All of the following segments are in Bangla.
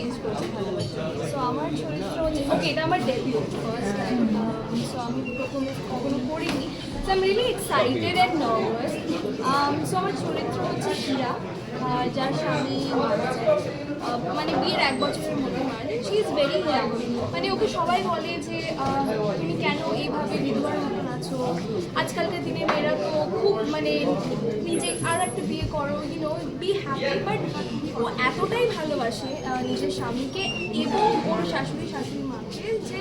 চেঞ্জ করেছে ভালোবাসা। সো আমার চরিত্র হচ্ছে, ওকে এটা আমার ডেবিউ ফার্স্ট টাইম, সো আমি প্রথমে কখনো করিনি, so I am really excited and nervous. So আমার চরিত্র হচ্ছে হীরা, যার স্বামী মারা যায়, মানে বিয়ের 1 বছরের মধ্যে মারা যায়। শি ইজ ভেরি ইয়াং, মানে ওকে সবাই বলে যে তুমি কেন এইভাবে বিধবার মতন আছো, আজকালকার দিনে মেয়েরা তো খুব মানে নিজে আর একটা বিয়ে করো, ইউনো বি হ্যাপি। বাট ও এতটাই ভালোবাসে নিজের স্বামীকে এবং ওর শাশুড়ি মাকে যে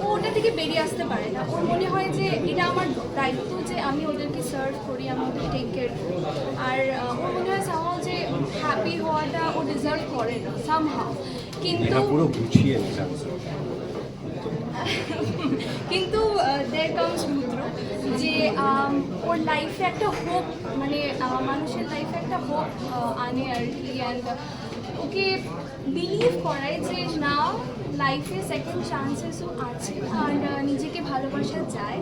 ও ওটা থেকে বেরিয়ে আসতে পারে না। ওর মনে হয় যে এটা আমার দায়িত্ব যে আমি ওদেরকে সার্ভ করি, আমি ওদের টেক কেয়ার করি। আর ওর মনে হয় সামহাও যে হ্যাপি হওয়াটা ও ডিজার্ভ করে না সামহাও। কিন্তু পুরো গুছিয়ে কিন্তু দেয়ার কামস রুদ্র, যে ওর লাইফে একটা হোপ, মানে মানুষের লাইফে একটা হোপ আনে আর কি, অ্যান্ড ওকে বিলিভ করায় যে না, লাইফে সেকেন্ড চান্সেসও আছে আর নিজেকে ভালোবাসা যায়,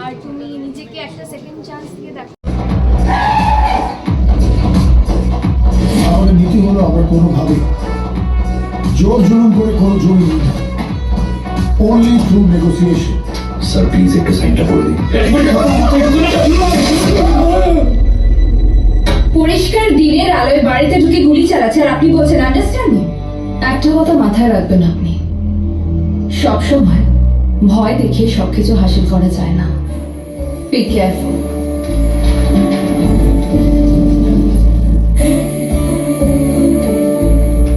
আর তুমি নিজেকে একটা সেকেন্ড চান্স দিয়ে দেখো। আমাদের নীতি হলো আমরা কোনোভাবে জোর জুলুম করে কোনো জমি নিই না, only through negotiation. Sir please একটু সাইনটা করে দিন। পরিষ্কার দিনের আলোয় বাড়িতে ঢুকে গুলি চালাচ্ছে আর আপনি বলছেন আন্ডারস্ট্যান্ডিং। একটা কথা মাথায় রাখবেন, আপনি সবসময় ভয় দেখিয়ে সবকিছু হাসিল করা যায় না। Be careful.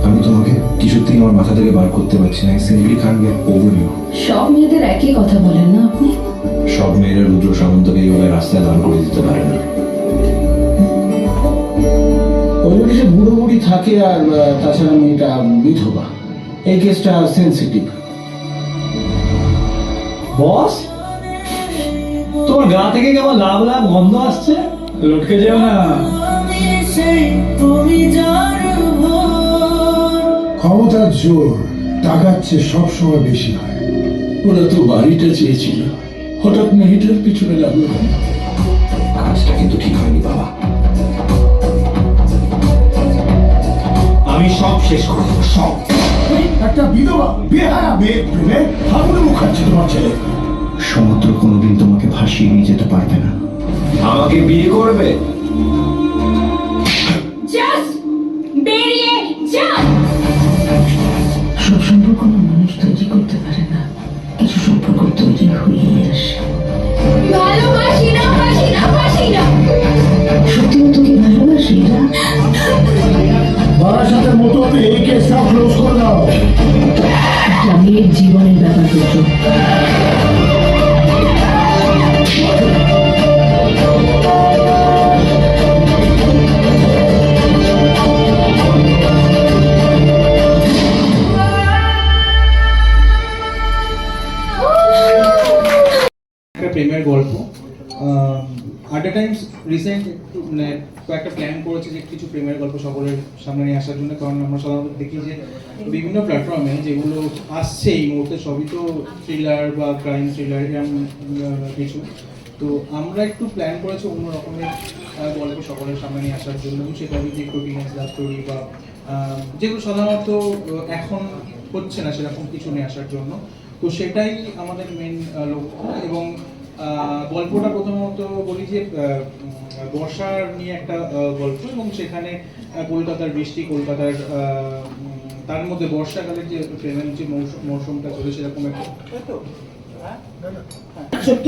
আমি তোমাকে কিছুতেই আমার মাথা থেকে বার করতে পারছি না। Simply can't get over you. সব মেয়েদের একই কথা বলেন না আপনি? সব মেয়েরা রুদ্র সামন্তকে এইভাবে রাস্তায় দাঁড় করে দিতে পারে না। ওই সে বুড়ো বুড়ি থাকে, আর তাছাড়া মেয়েটা বিধবা, এই কেসটা সেন্সিটিভ। বস, তোমার গা থেকে কেমন লাভ লাভ গন্ধ আসছে, লটকে যেও না। ক্ষমতার জোর টাকার চেয়ে সবসময় বেশি হয়। ওরা তো বাড়িটা চেয়েছিল, হঠাৎ মেয়েটার পিছনে লাগলো। কাজটা কিন্তু ঠিক হয়নি বাবা। আমি সব শেষ করে দেবো, সব। একটা বিধবা বেহারা মেয়ে প্রেমে হাবুডু মুখ খাচ্ছে তোমার ছেলে। সমুদ্র কোনোদিন তোমাকে ভাসিয়ে নিয়ে যেতে পারবে না। আমাকে বিয়ে করবে? জাস্ট বেরিয়ে যান। সব সম্পর্ক মানুষ তৈরি করতে পারে না, কিছু সম্পর্ক তৈরি হয়ে আসে। ভালোবাসি না, বাসি না, বাসি না। সত্যি তোকে ভালোবাসি না। বারাসাতের মতো এই কেসটা ক্লোজ করে দাও। একটা মেয়ের জীবনের ব্যাপার করছো। প্রেমের গল্প আট টাইমস রিসেন্ট একটু মানে কয়েকটা প্ল্যান করেছে যে কিছু প্রেমের গল্প সকলের সামনে নিয়ে আসার জন্য, কারণ আমরা সাধারণত দেখি যে বিভিন্ন প্ল্যাটফর্মে যেগুলো আসছে এই মুহূর্তে সবই তো থ্রিলার বা ক্রাইম থ্রিলার এরকম কিছু। তো আমরা একটু প্ল্যান করেছি অন্য রকমের গল্প সকলের সামনে নিয়ে আসার জন্য, এবং সেটা হচ্ছে একটু টিনেজ লাভ স্টোরি বা যেগুলো সাধারণত এখন হচ্ছে না সেরকম কিছু নিয়ে আসার জন্য। তো সেটাই আমাদের মেন লক্ষ্য। এবং গল্পটা প্রথমত বলি যে বর্ষার নিয়ে একটা গল্প, এবং সেখানে কলকাতার বৃষ্টি, কলকাতার তার মধ্যে বর্ষাকালের যে প্রেমের যে মৌসুমটা চলে সেরকম একটা। ছোট্ট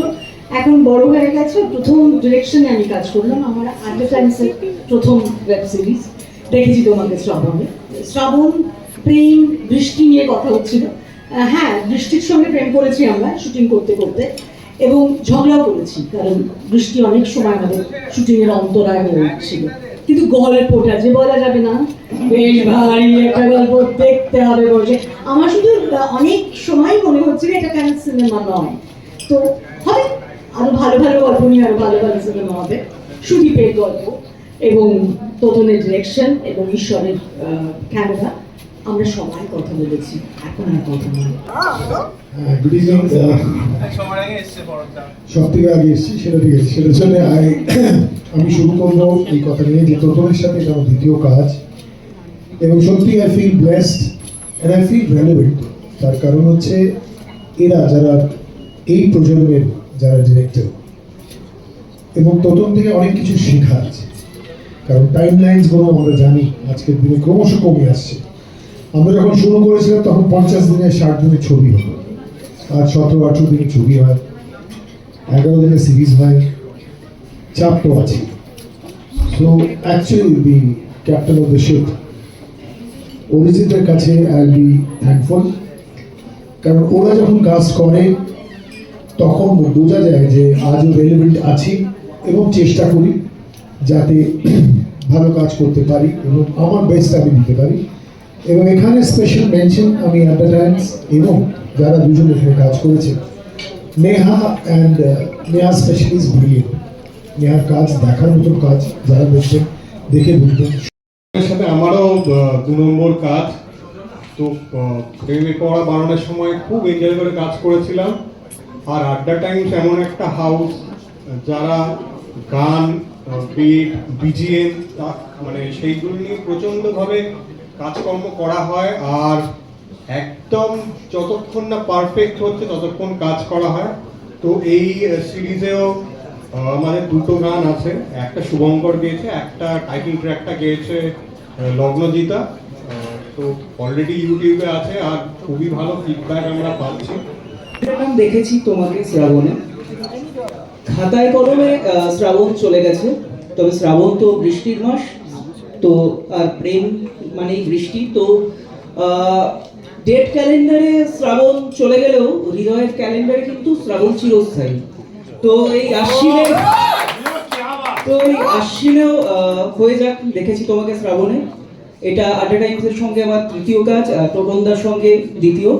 এখন বড় হয়ে গেছে, প্রথম ডিরেকশনে আমি কাজ করলাম। আমার আন্ডারটাইমসের প্রথম ওয়েব সিরিজ দেখেছি তোমাকে, শ্রাবণ, প্রেম, বৃষ্টি নিয়ে কথা হচ্ছিল। হ্যাঁ, বৃষ্টির সঙ্গে প্রেম করেছি আমরা শুটিং করতে করতে, এবং ঝগড়াও করেছি, কারণ বৃষ্টি অনেক সময় আমাদের শুটিংয়ের অন্তরায় হয়ে ছিল। কিন্তু গল্পটা যে বলা যাবে না, বেশ ভারী একটা গল্প, দেখতে হবে বলছে। আমার শুধু অনেক সময় মনে হচ্ছিল এটা কেন সিনেমা নয়। তো হবে আরো ভালো ভালো গল্প নিয়ে আরো ভালো ভালো সিনেমা হবে। সুদীপের গল্প এবং তোতনের ডিরেকশন এবং ঈশ্বরের ক্যামেরা, আমরা সবাই কথা বলেছি, এখন আর কথা নয়। Good evening. সব থেকে আগে এসেছি, সেটা ঠিক আছে। সেটার জন্য আমি শুরু করবো এই কথা নিয়ে যে তোতনের সাথে এটা আমার দ্বিতীয় কাজ, এবং সত্যি I feel blessed and I feel relevant. তার কারণ হচ্ছে এরা যারা এই প্রজন্মের যারা ডিরেক্টর, এবং প্রথম থেকে অনেক কিছু শেখা আছে। কারণ টাইম লাইনসগুলো আমরা জানি আজকের দিনে ক্রমশ কমে আসছে। আমরা যখন শুরু করেছিলাম তখন 50 দিনে 60 দিনে ছবি হতো, আজ 17-18 দিনে ছবি হয়, 11 দিনে সিরিজ হয়, চাপ তো আছে। So actually the captain of the ship অরিজিতের কাছে আই বি থ্যাঙ্কফুল, কারণ ওরা যখন কাজ করে তখন বোঝা যায় যে আজও রেলেভেন্ট আছি এবং চেষ্টা করি যাতে ভালো কাজ করতে পারি এবং আমার বেস্ট আমি দিতে পারি। এবং এখানে স্পেশাল মেনশন আমি অ্যাট টাইমস এবং যারা দুজন এখানে কাজ করেছে, Neha and Neha specialist brilliant. নেহার কাজ দেখার মতন কাজ, যারা দেখছেন দেখে বুঝবেন। এর সাথে আমারও 2 নম্বর কাজ। তো প্রেমে পড়া বানানোর সময় খুব এনজয় করে কাজ করেছিলাম। আর আড্ডা টাইমস এমন একটা হাউস যারা গান, বিট, বিজিএম মানে সেইগুলো নিয়ে প্রচণ্ডভাবে কাজকর্ম করা হয়। আর একদম যতক্ষণ না পারফেক্ট হচ্ছে ততক্ষণ কাজ করা হয়। তো এই সিরিজেও আমাদের 2টো গান আছে, একটা শুভঙ্কর গেয়েছে, একটা টাইটিল ট্র্যাকটা গেয়েছে লগ্নজিতা। তো অলরেডি ইউটিউবে আছে আর খুবই ভালো ফিডব্যাক আমরা পাচ্ছি। এরকম দেখেছি তোমাকে শ্রাবণে, খাতায় কলমে শ্রাবণ চলে গেছে, তবে শ্রাবণ তো বৃষ্টির মাস, তো আর প্রেম মানেই বৃষ্টি। তো ডেট ক্যালেন্ডারে শ্রাবণ চলে গেলেও হৃদয়ের ক্যালেন্ডারে কিন্তু শ্রাবণ চিরস্থায়ী। তো এই আশ্বিনেও হয়ে যাক, দেখেছি তোমাকে শ্রাবণে। এটা আড্ডা টাইমসের সঙ্গে আমার 3য় কাজ, টোটনদার সঙ্গে 2য়।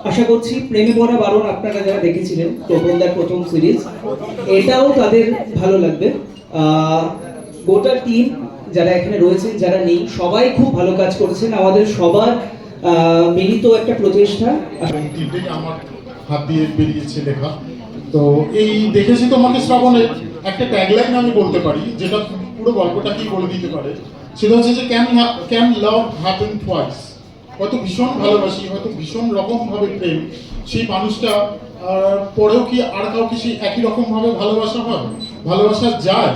আশা করছি প্রেমে পড়া বারণ আপনারা যারা দেখেছিলেন টোটনদার প্রথম সিরিজ, এটাও তাদের ভালো লাগবে। গোটা টিম যারা এখানে রয়েছেন, যারা নেই, সবাই খুব ভালো কাজ করেছেন। আমাদের সবার মিলিত একটা প্রচেষ্টা। আমার হাত দিয়ে বেরিয়েছে লেখা। তো এই দেখেছি তোমাকে শ্রাবণের একটা ট্যাগলাইন আমি বলতে পারি, যেটা পুরো গল্পটাকেই বলে দিতে পারে। সেটা হচ্ছে যে ক্যান লাভ হ্যাপেন টুয়াইস। হয়তো ভীষণ ভালোবাসি, হয়তো ভীষণ রকমভাবে প্রেম, সেই মানুষটা পরেও কি আর কাউকে সেই একই রকমভাবে ভালোবাসা যায়,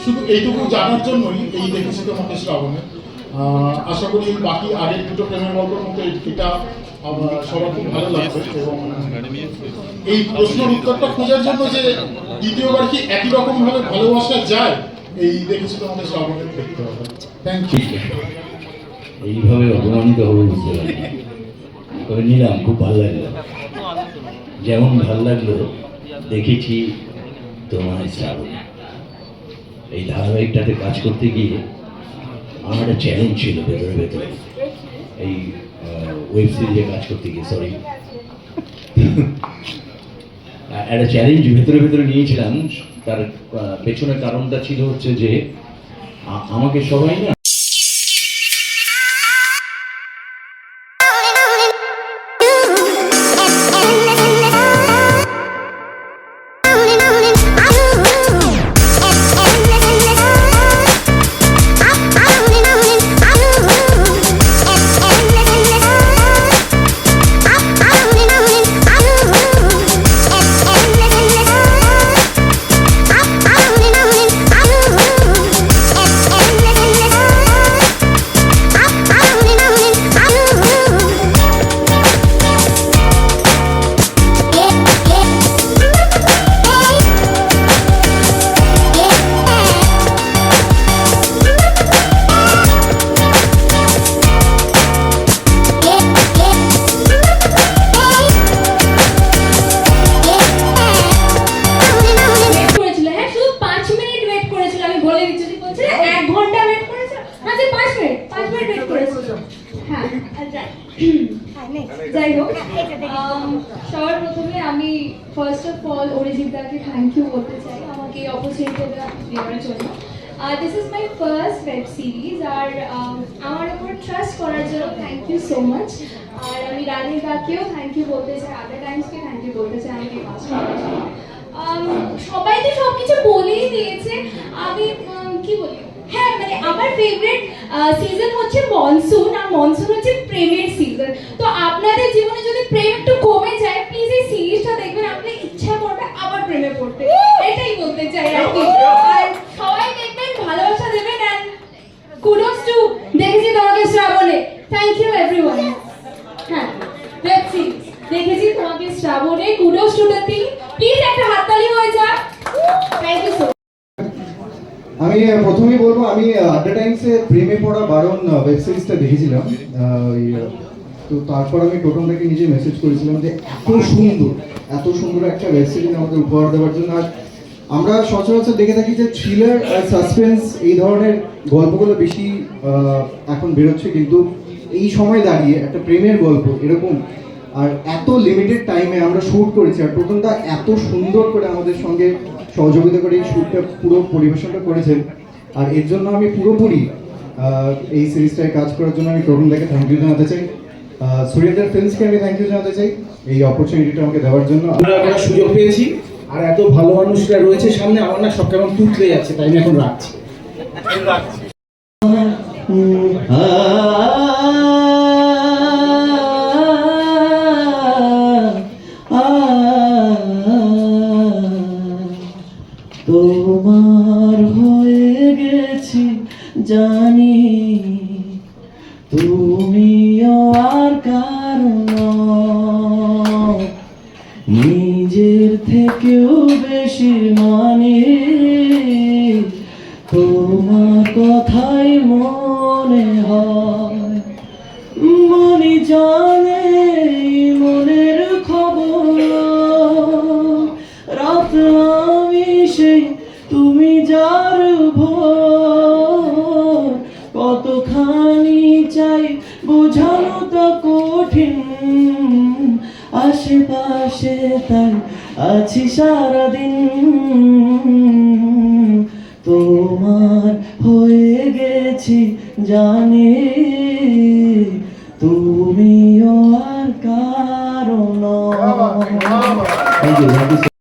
শুধু এইটুকু জানার জন্যই এই দেখেছি তোমাকে শ্রাবণে। আশা করি বাকি আগের 2টো প্রেমের গল্পের মতো এটা সবার খুব ভালো লাগবে। এবং এই প্রশ্নের উত্তরটা খোঁজার জন্য যে দ্বিতীয়বার কি একই রকমভাবে ভালোবাসা যায়, এই দেখেছি তোমাকে শ্রাবণে দেখতে হবে। Thank you. এইভাবে অপমানিত হবে বুঝতে পারিনি, তবে নিলাম, খুব ভালো লাগলো। যেমন ভালো লাগলো দেখেছি তোমার শ্রাবণ, এই ধারাবাহিকটাতে কাজ করতে গিয়ে আমার একটা চ্যালেঞ্জ ছিল ভেতরে এই ওয়েব সিরিজে কাজ করতে গিয়ে, সরি, একটা চ্যালেঞ্জ ভেতরে নিয়েছিলাম। তার পেছনের কারণটা ছিল হচ্ছে যে আমাকে সবাই না যাই হোক, সবার প্রথমে আমি ফার্স্ট অফ অল অরিজিৎদাকে থ্যাংক ইউ বলতে চাই আমাকে এই অপরচুনিটিটা দেওয়ার জন্য। This is my first web series, আর আমার উপর ট্রাস্ট করার জন্য থ্যাংক ইউ সো মাচ। আর আমি রানীদাকেও থ্যাংক ইউ বলতে চাই, আদার টাইমসকে থ্যাংক ইউ বলতে চাই আমাকে কাজ করার জন্য। সবাই তো সব কিছু বলেই দিয়েছে, আমি কি বলি, হ্যাঁ মানে আমার ফেভারিট সিজন হচ্ছে মনসুন, আর মনসুন হচ্ছে প্রেমের সিজন। Thank you everyone. হ্যাঁ, ওয়েব সিরিজ দেখেছি তোমাকে শ্রাবণে, kudos to the team, please একটা হাততালি হয়ে যাক। Thank you so much. আমি প্রথমেই বলবো, আমি আড্ডা টাইমসে প্রেমে পড়া বারণ ওয়েব সিরিজটা দেখেছিলাম। তো তারপর আমি টোটনটাকে নিজে মেসেজ করেছিলাম যে এত সুন্দর একটা ওয়েব সিরিজ আমাদের উপহার দেওয়ার জন্য। আর আমরা সচরাচর দেখে থাকি যে থ্রিলার আর সাসপেন্স এই ধরনের গল্পগুলো বেশি এখন বেরোচ্ছে, কিন্তু এই সময় দাঁড়িয়ে একটা প্রেমের গল্প এরকম আর এত লিমিটেড টাইমে আমরা শ্যুট করেছি, আর টোটনটা এত সুন্দর করে আমাদের সঙ্গে সহযোগিতা করে এই শ্যুটটা পুরো পরিবেশনটা করেছেন। আর এর জন্য আমি পুরোপুরি এই সিরিজটায় কাজ করার জন্য আমি টোটনটাকে থ্যাংক ইউ জানাতে চাই। সুরেন্দ্র ফিল্মসকে আমি থ্যাংক ইউ জানাতে চাই এই অপরচুনিটিটা আমাকে দেওয়ার জন্য। আমরা সুযোগ পেয়েছি, আর এত ভালো মানুষরা রয়েছে সামনে, আমার না সব কেমন তুতলে যাচ্ছে, তাই আমি এখন রাখছি। তোমার হয়ে গেছি জানি, তুমিও আর কারণ নিজের থেকেও বেশি মানে, তোমার কথাই মনে হয়, মনে জানে মনের খবর, রাত আমি সেই তুমি যার ভোর, কতখানি চাই বোঝানো তা কঠিন, আশেপাশে তাই আছি সারাদিন, তোমার হয়ে গেছি জানি, তুমিও আর কারণ।